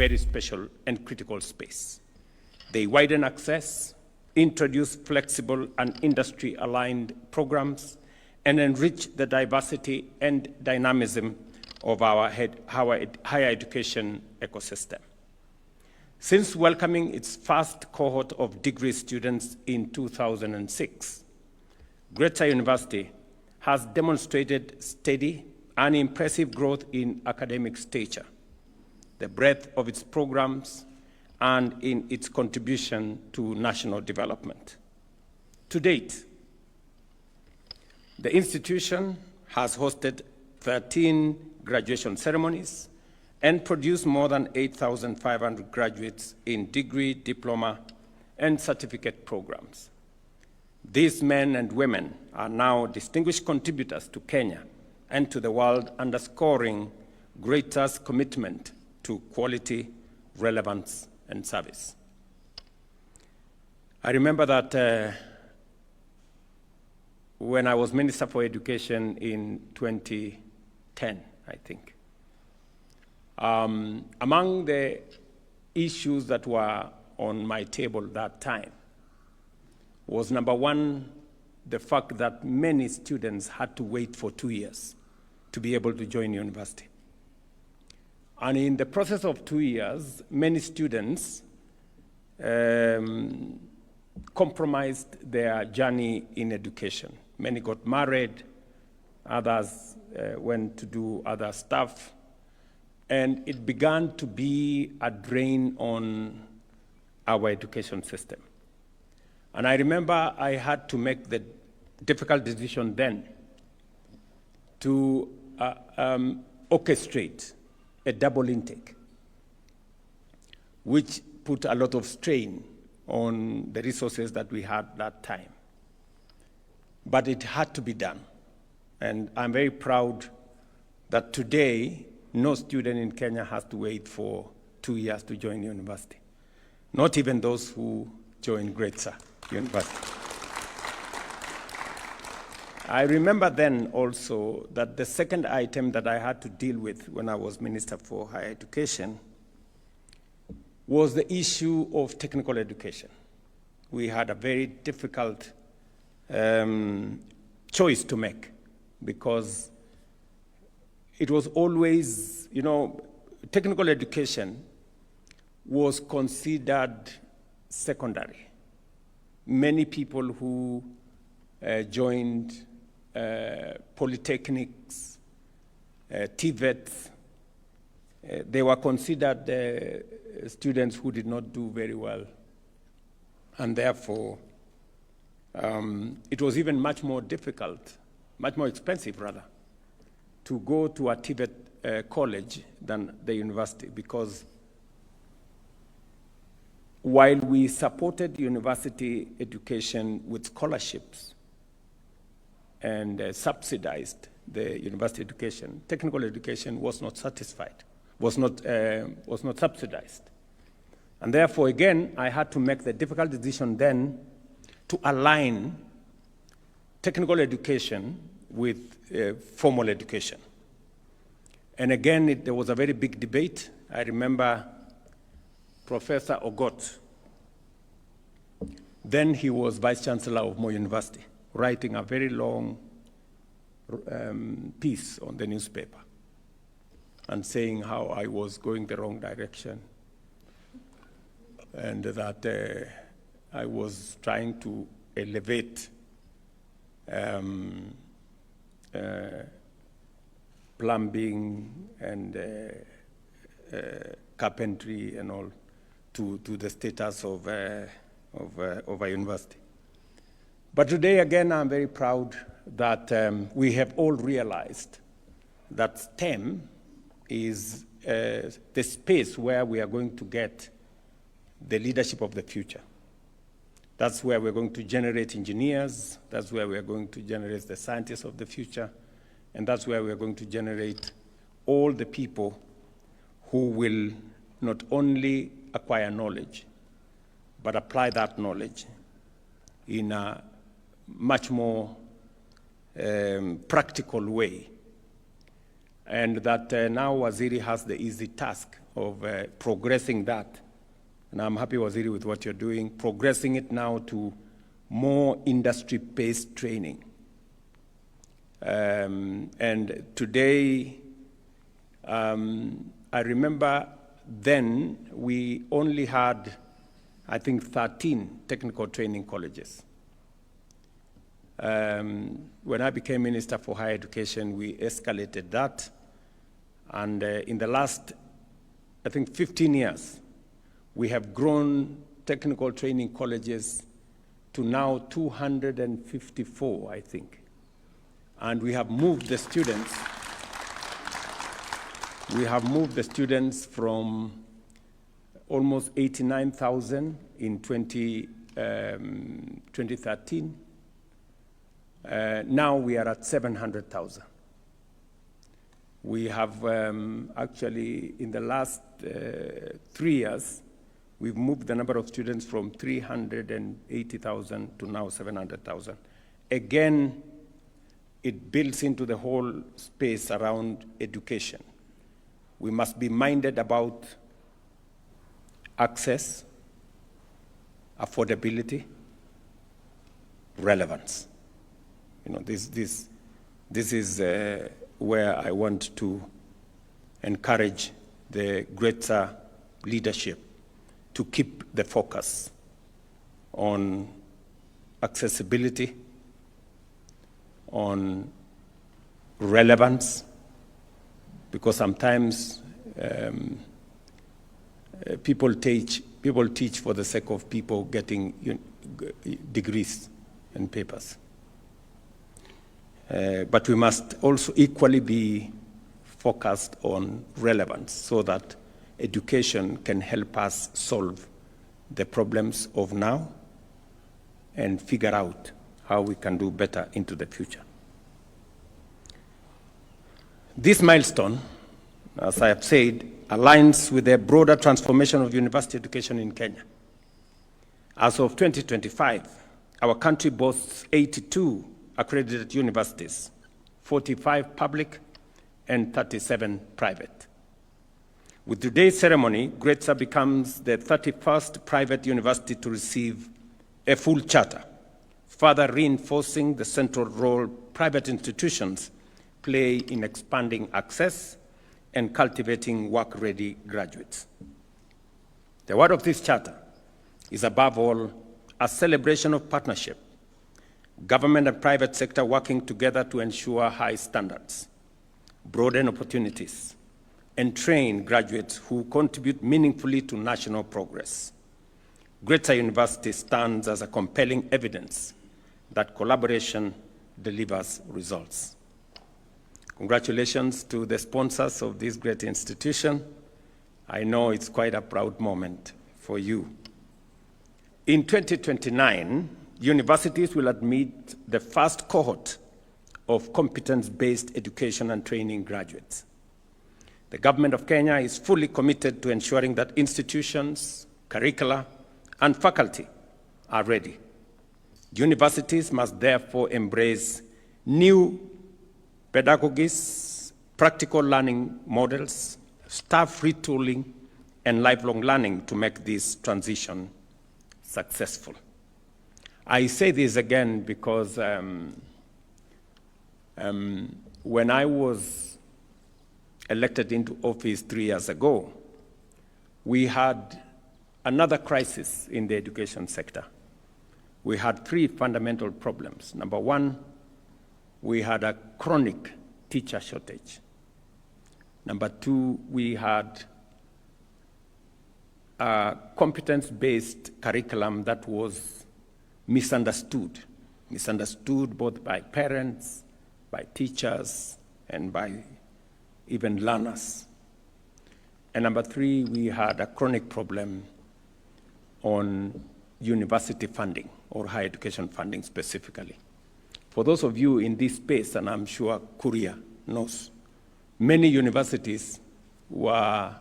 very special and critical space. They widen access, introduce flexible and industry-aligned programs, and enrich the diversity and dynamism of our higher education ecosystem. Since welcoming its first cohort of degree students in 2006, Greater University has demonstrated steady and impressive growth in academic stature, the breadth of its programs, and in its contribution to national development. To date, the institution has hosted 13 graduation ceremonies and produced more than 8,500 graduates in degree, diploma, and certificate programs. These men and women are now distinguished contributors to Kenya and to the world, underscoring Greater's commitment to quality, relevance, and service. I remember that when I was Minister for Education in 2010, I think, among the issues that were on my table that time was, number one, the fact that many students had to wait for 2 years to be able to join university. And in the process of 2 years, many students compromised their journey in education. Many got married, others went to do other stuff, and it began to be a drain on our education system. And I remember I had to make the difficult decision then to orchestrate a double intake, which put a lot of strain on the resources that we had that time. But it had to be done. And I'm very proud that today, no student in Kenya has to wait for 2 years to join university. Not even those who join Greater University. I remember then also that the second item that I had to deal with when I was Minister for Higher Education was the issue of technical education. We had a very difficult choice to make because it was always, technical education was considered secondary. Many people who joined polytechnics, TVETs, they were considered students who did not do very well. And therefore, it was even much more difficult, much more expensive rather, to go to a TVET college than the university, because while we supported university education with scholarships and subsidized the university education, technical education was not satisfied, was not subsidized. And therefore, again, I had to make the difficult decision then to align technical education with formal education. And again, there was a very big debate. I remember Professor Ogot, then he was Vice Chancellor of Moi University, writing a very long piece on the newspaper and saying how I was going the wrong direction and that I was trying to elevate plumbing and carpentry and all to the status of a university. But today, again, I'm very proud that we have all realized that STEM is the space where we are going to get the leadership of the future. That's where we're going to generate engineers, that's where we're going to generate the scientists of the future, and that's where we're going to generate all the people who will not only acquire knowledge, but apply that knowledge in a much more practical way. And that now Waziri has the easy task of progressing that. And I'm happy, Waziri, with what you're doing, progressing it now to more industry-based training. And today, I remember then we only had, I think, 13 technical training colleges. When I became Minister for Higher Education, we escalated that. And in the last, I think, 15 years, we have grown technical training colleges to now 254, I think. And we have moved the students. We have moved the students from almost 89,000 in 2013. Now we are at 700,000. We have actually, in the last 3 years, we've moved the number of students from 380,000 to now 700,000. Again, it builds into the whole space around education. We must be minded about access, affordability, relevance. You know, this is where I want to encourage the greater leadership to keep the focus on accessibility, on relevance, because sometimes people teach for the sake of people getting degrees and papers. But we must also equally be focused on relevance so that education can help us solve the problems of now and figure out how we can do better into the future. This milestone, as I have said, aligns with the broader transformation of university education in Kenya. As of 2025, our country boasts 82 accredited universities, 45 public and 37 private. With today's ceremony, Gretsa becomes the 31st private university to receive a full charter, further reinforcing the central role private institutions play in expanding access and cultivating work-ready graduates. The word of this charter is, above all, a celebration of partnership, government and private sector working together to ensure high standards, broaden opportunities, and train graduates who contribute meaningfully to national progress. Greater University stands as a compelling evidence that collaboration delivers results. Congratulations to the sponsors of this great institution. I know it's quite a proud moment for you. In 2029, universities will admit the first cohort of competence-based education and training graduates. The government of Kenya is fully committed to ensuring that institutions, curricula, and faculty are ready. Universities must therefore embrace new pedagogies, practical learning models, staff retooling, and lifelong learning to make this transition successful. I say this again because when I was elected into office 3 years ago, we had another crisis in the education sector. We had three fundamental problems. Number one, we had a chronic teacher shortage. Number two, we had a competence-based curriculum that was misunderstood both by parents, by teachers, and by even learners. And number three, we had a chronic problem on university funding, or higher education funding specifically. For those of you in this space, and I'm sure Kuria knows, many universities were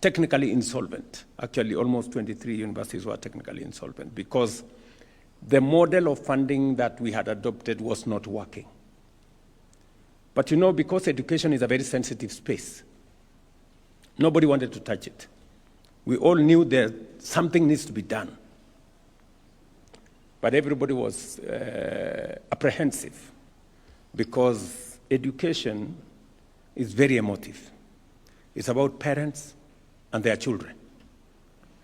technically insolvent. Actually, almost 23 universities were technically insolvent because the model of funding that we had adopted was not working. But you know, because education is a very sensitive space, Nobody wanted to touch it. We all knew that something needs to be done. But everybody was apprehensive because education is very emotive. It's about parents and their children.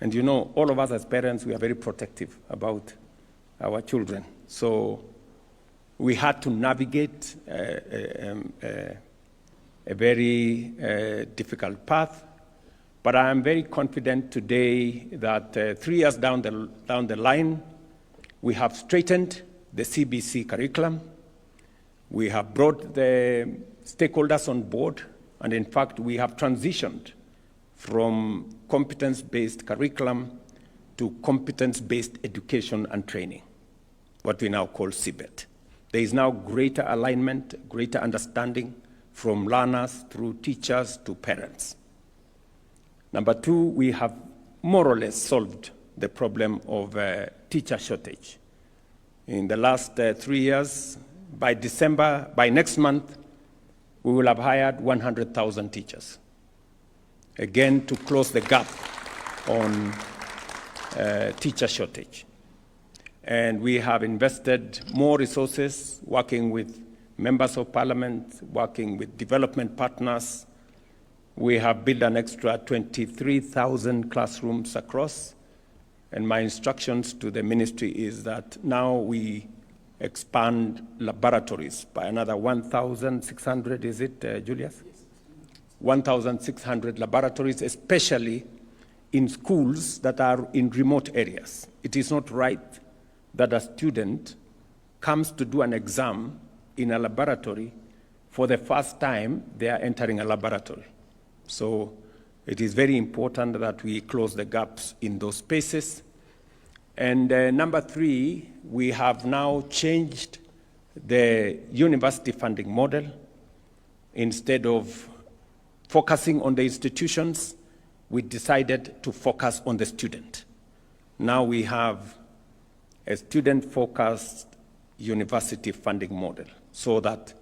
And you know, all of us as parents, we are very protective about our children. So we had to navigate a very difficult path. But I am very confident today that 3 years down the line, we have straightened the CBC curriculum. We have brought the stakeholders on board. And in fact, we have transitioned from competence-based curriculum to competence-based education and training, what we now call CBET. There is now greater alignment, greater understanding from learners through teachers to parents. Number two, we have more or less solved the problem of teacher shortage. In the last 3 years, by next month, we will have hired 100,000 teachers, again, to close the gap on teacher shortage. And we have invested more resources, working with members of parliament, working with development partners. We have built an extra 23,000 classrooms across. And my instructions to the ministry is that now we expand laboratories by another 1,600, is it, Julius? 1,600 laboratories, especially in schools that are in remote areas. It is not right that a student comes to do an exam in a laboratory for the first time they are entering a laboratory. So it is very important that we close the gaps in those spaces. And number three, we have now changed the university funding model. Instead of focusing on the institutions, we decided to focus on the student. Now we have a student-focused university funding model so that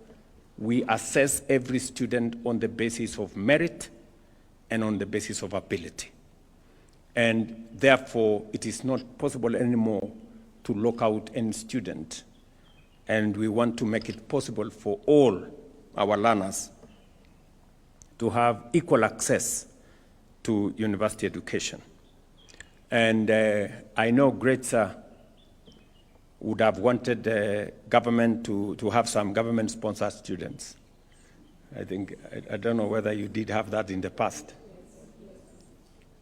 we assess every student on the basis of merit and on the basis of ability. And therefore, it is not possible anymore to lock out any student. And we want to make it possible for all our learners to have equal access to university education. And I know Gretza would have wanted the government to have some government-sponsored students. I don't know whether you did have that in the past.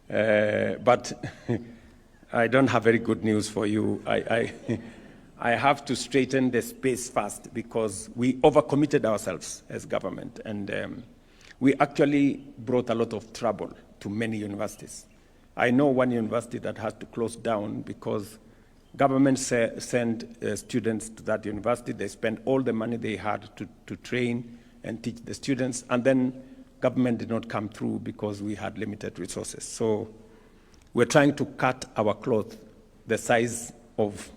But I don't have very good news for you. I have to straighten the space first because we overcommitted ourselves as government. And we actually brought a lot of trouble to many universities. I know one university that had to close down because government sent students to that university. They spent all the money they had to train and teach the students. And then government did not come through because we had limited resources. So we're trying to cut our cloth the size of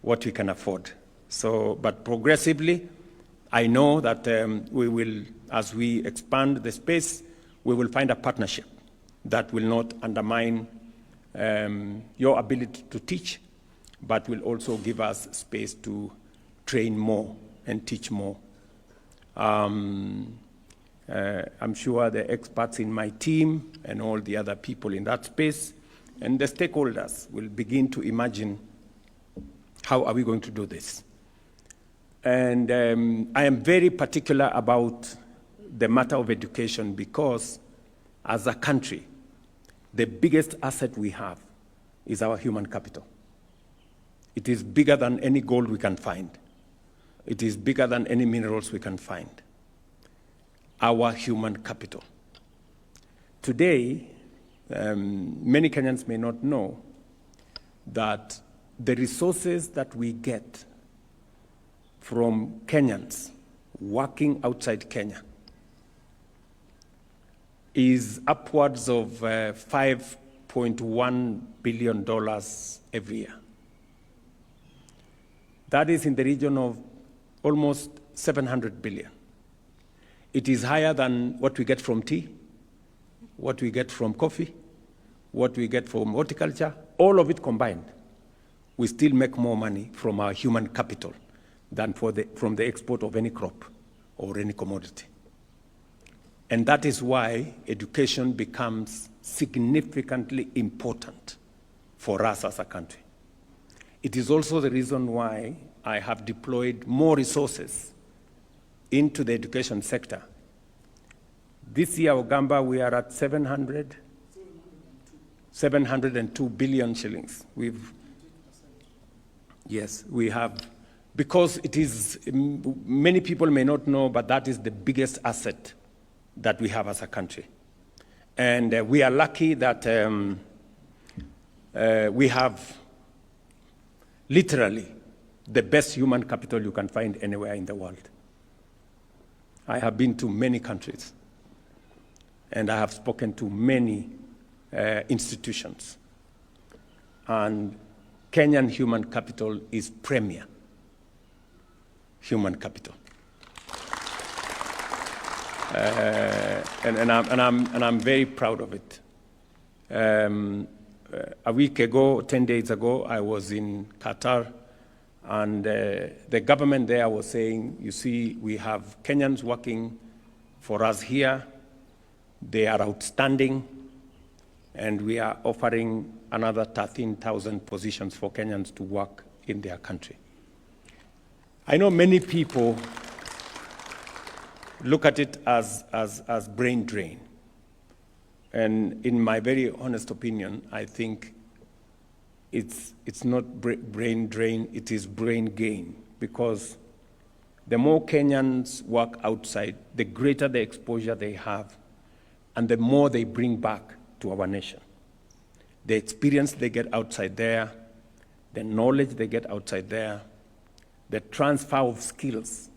what we can afford. So, but progressively, I know that we will, as we expand the space, we will find a partnership that will not undermine your ability to teach, but will also give us space to train more and teach more. I'm sure the experts in my team and all the other people in that space and the stakeholders will begin to imagine how are we going to do this. And I am very particular about the matter of education because as a country, the biggest asset we have is our human capital. It is bigger than any gold we can find. It is bigger than any minerals we can find. Our human capital. Today, many Kenyans may not know that the resources that we get from Kenyans working outside Kenya is upwards of $5.1 billion every year. That is in the region of almost 700 billion. It is higher than what we get from tea, what we get from coffee, what we get from horticulture, all of it combined, we still make more money from our human capital than from the export of any crop or any commodity. And that is why education becomes significantly important for us as a country. It is also the reason why I have deployed more resources into the education sector. This year, Ogamba, we are at 702 billion shillings. Yes, we have, because it is, many people may not know, but that is the biggest asset that we have as a country. And we are lucky that we have literally the best human capital you can find anywhere in the world. I have been to many countries, and I have spoken to many institutions. And Kenyan human capital is premier human capital. And I'm very proud of it. A week ago, 10 days ago, I was in Qatar, and the government there was saying, you see, we have Kenyans working for us here. They are outstanding, and we are offering another 13,000 positions for Kenyans to work in their country. I know many people look at it as brain drain. And in my very honest opinion, I think it's not brain drain, it is brain gain. Because the more Kenyans work outside, the greater the exposure they have, and the more they bring back to our nation. The experience they get outside there, the knowledge they get outside there, the transfer of skills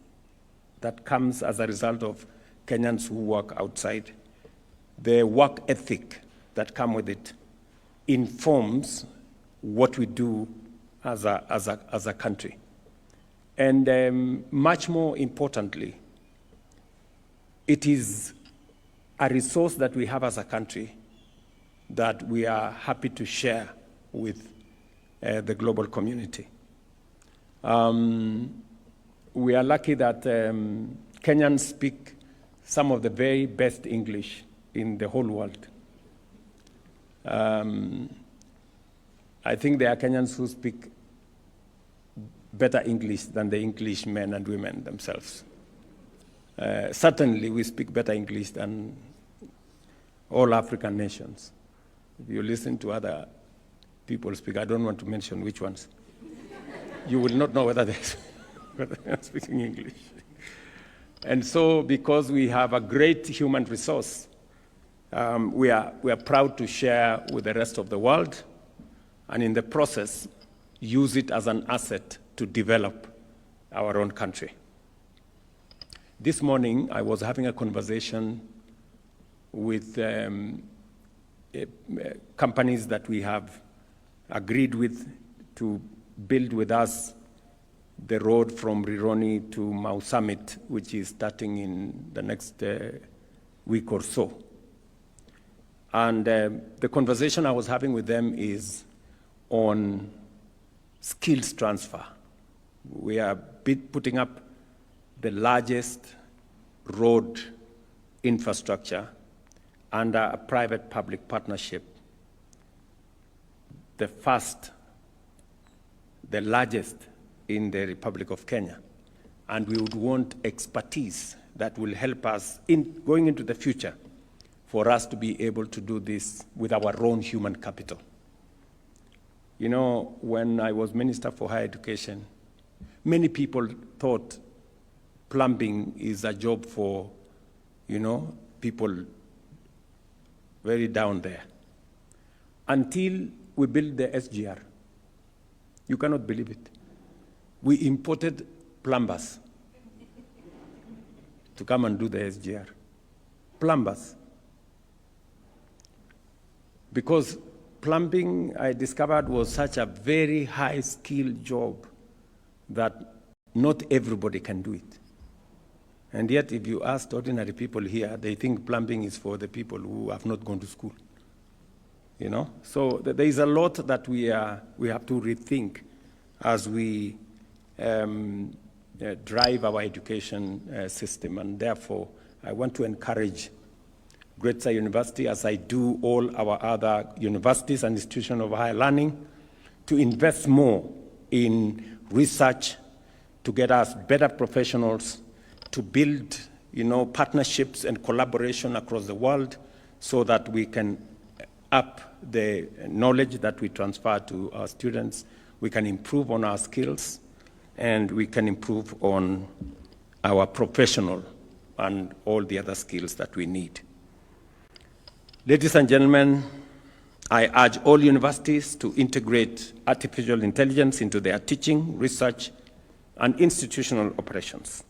that comes as a result of Kenyans who work outside, the work ethic that comes with it informs what we do as a country. And much more importantly, it is a resource that we have as a country that we are happy to share with the global community. We are lucky that Kenyans speak some of the very best English in the whole world. I think there are Kenyans who speak better English than the English men and women themselves. Certainly, we speak better English than all African nations. If you listen to other people speak, I don't want to mention which ones, you will not know whether they're speaking English. And so, because we have a great human resource, we are proud to share with the rest of the world, and in the process, use it as an asset to develop our own country. This morning, I was having a conversation with companies that we have agreed with to build with us the road from Rironi to Mau Summit, which is starting in the next week or so. And the conversation I was having with them is on skills transfer. We are putting up the largest road infrastructure under a private-public partnership, the first, the largest in the Republic of Kenya. And we would want expertise that will help us in going into the future for us to be able to do this with our own human capital. You know, when I was Minister for Higher Education, many people thought plumbing is a job for, you know, people very down there. Until we built the SGR. You cannot believe it. We imported plumbers to come and do the SGR. Plumbers. Because plumbing, I discovered, was such a very high-skilled job that not everybody can do it. And yet, if you ask ordinary people here, they think plumbing is for the people who have not gone to school. You know? So there is a lot that we have to rethink as we drive our education system. And therefore, I want to encourage Greater University, as I do all our other universities and institutions of higher learning, to invest more in research to get us better professionals, to build, partnerships and collaboration across the world so that we can up the knowledge that we transfer to our students, we can improve on our skills, and we can improve on our professional and all the other skills that we need. Ladies and gentlemen, I urge all universities to integrate artificial intelligence into their teaching, research, and institutional operations.